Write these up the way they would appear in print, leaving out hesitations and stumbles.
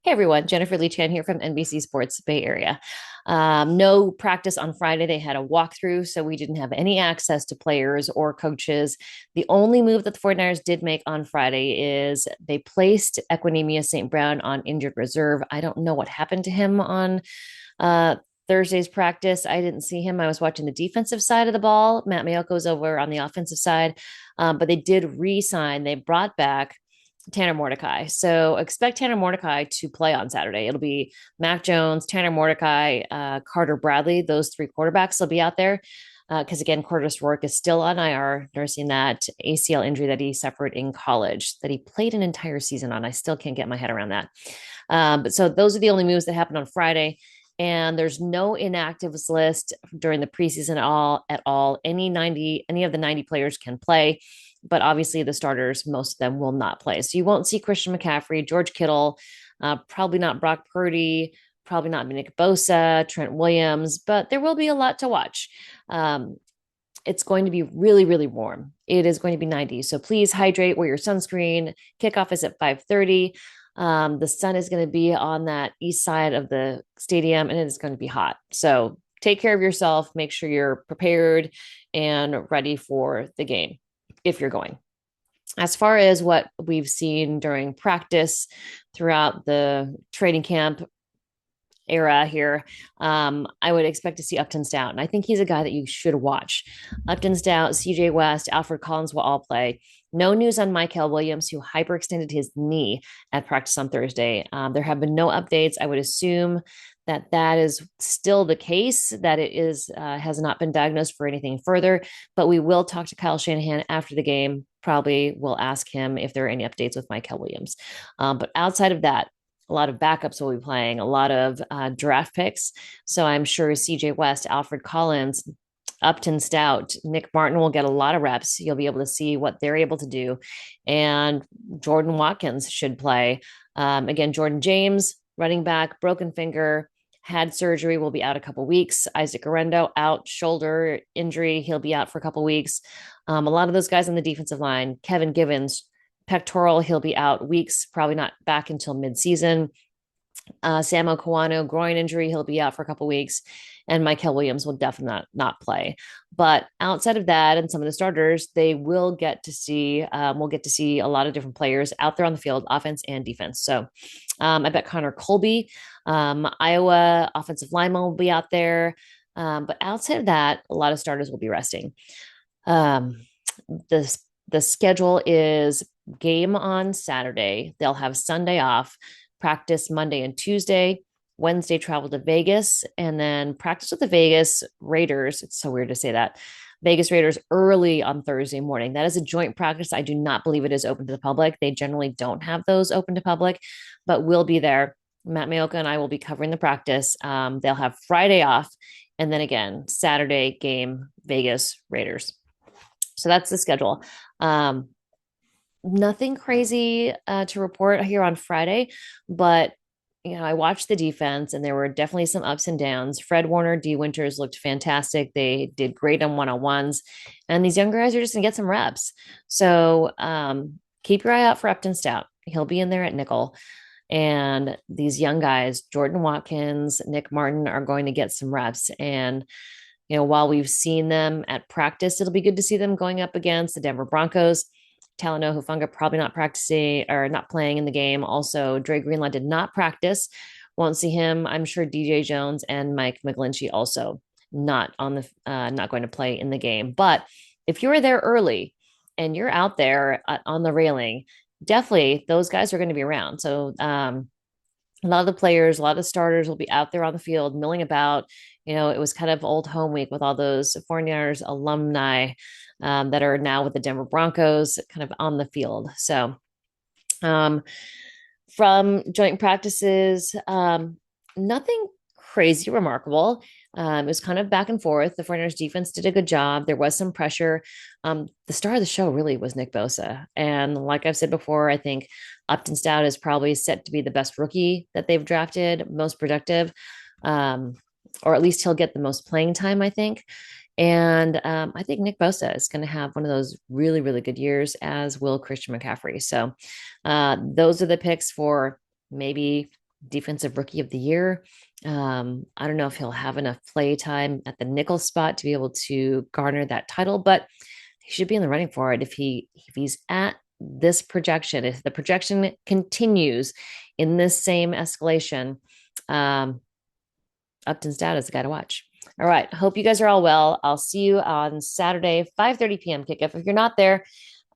Hey everyone, Jennifer Lee Chan here from NBC Sports Bay Area. No practice on Friday. They had a walkthrough, so we didn't have any access to players or coaches. The only move that the 49ers did make on Friday is they placed Equinemius St. Brown on injured reserve. I don't know what happened to him on uh, Thursday's practice. I didn't see him. I was watching the defensive side of the ball. Matt Maiocco was over on the offensive side, but they did re-sign. They brought back Tanner Mordecai. So expect Tanner Mordecai to play on Saturday. It'll be Mac Jones, Tanner Mordecai, Carter Bradley. Those three quarterbacks will be out there. Because again, Curtis Rourke is still on IR, nursing that ACL injury that he suffered in college, that he played an entire season on. I still can't get my head around that. But so those are the only moves that happened on Friday. And there's no inactives list during the preseason at all. Any of the 90 players can play, but obviously the starters, most of them will not play. So you won't see Christian McCaffrey, George Kittle, probably not Brock Purdy, probably not Nick Bosa, Trent Williams, but there will be a lot to watch. Um, it's going to be really, really warm. It is going to be 90. So please hydrate, wear your sunscreen. Kickoff is at 5:30. The sun is going to be on that east side of the stadium and it is going to be hot. So take care of yourself. Make sure you're prepared and ready for the game if you're going. As far as what we've seen during practice throughout the training camp era here, I would expect to see Upton Stout. And I think he's a guy that you should watch. Upton Stout, CJ West, Alfred Collins will all play. No news on Michael Williams, who hyperextended his knee at practice on Thursday. There have been no updates. I would assume that that is still the case, that it is has not been diagnosed for anything further. But we will talk to Kyle Shanahan after the game. Probably will ask him if there are any updates with Michael Williams. But outside of that, a lot of backups will be playing, a lot of draft picks. So I'm sure CJ West, Alfred Collins, Upton Stout, Nick Martin will get a lot of reps. You'll be able to see what they're able to do. And Jordan Watkins should play. Again, Jordan James, running back, broken finger, had surgery, will be out a couple weeks. Isaac Arendo out, shoulder injury. He'll be out for a couple weeks. A lot of those guys on the defensive line, Kevin Givens, pectoral, he'll be out weeks, probably not back until midseason. Sam Okawano, groin injury, he'll be out for a couple weeks. And Michael Williams will definitely not play. But outside of that, and some of the starters, they will get to see, we'll get to see a lot of different players out there on the field, offense and defense. So I bet Connor Colby, Iowa offensive lineman will be out there. But outside of that, a lot of starters will be resting. Um, the the schedule is game on Saturday. They'll have Sunday off, practice Monday and Tuesday. Wednesday, travel to Vegas, and then practice with the Vegas Raiders. It's so weird to say that. Vegas Raiders early on Thursday morning. That is a joint practice. I do not believe it is open to the public. They generally don't have those open to public, but we'll be there. Matt Maiocco and I will be covering the practice. They'll have Friday off, and then again, Saturday game, Vegas Raiders. So that's the schedule. Um, Nothing crazy to report here on Friday, but I watched the defense and there were definitely some ups and downs. Fred Warner, D Winters looked fantastic. They did great on one-on-ones, and these young guys are just gonna get some reps. So keep your eye out for Upton Stout. He'll be in there at nickel. And these young guys, Jordan Watkins, Nick Martin, are going to get some reps. And while we've seen them at practice, it'll be good to see them going up against the Denver Broncos. Talanoa Hufanga probably not practicing or not playing in the game. Also, Dre Greenlaw did not practice. Won't see him. I'm sure DJ Jones and Mike McGlinchey also not going to play in the game. But if you were there early and you're out there on the railing, definitely those guys are going to be around. So a lot of the players, a lot of starters will be out there on the field milling about. It was kind of old home week with all those 49ers alumni that are now with the Denver Broncos kind of on the field. So from joint practices, nothing crazy remarkable. It was kind of back and forth. The 49ers defense did a good job. There was some pressure. The star of the show really was Nick Bosa. And like I've said before, I think Upton Stout is probably set to be the best rookie that they've drafted, most productive, or at least he'll get the most playing time, I think. And I think Nick Bosa is going to have one of those really, really good years, as will Christian McCaffrey. So those are the picks for maybe defensive rookie of the year. I don't know if he'll have enough play time at the nickel spot to be able to garner that title, but he should be in the running for it if he's at this projection. If the projection continues in this same escalation, Upton's dad is the guy to watch. All right. Hope you guys are all well. I'll see you on Saturday, 5:30 p.m. kickoff. If you're not there,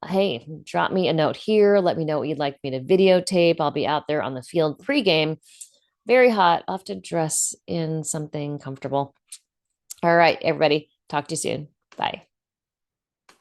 hey, drop me a note here. Let me know what you'd like me to videotape. I'll be out there on the field pregame. Very hot. I'll have to dress in something comfortable. All right, everybody. Talk to you soon. Bye.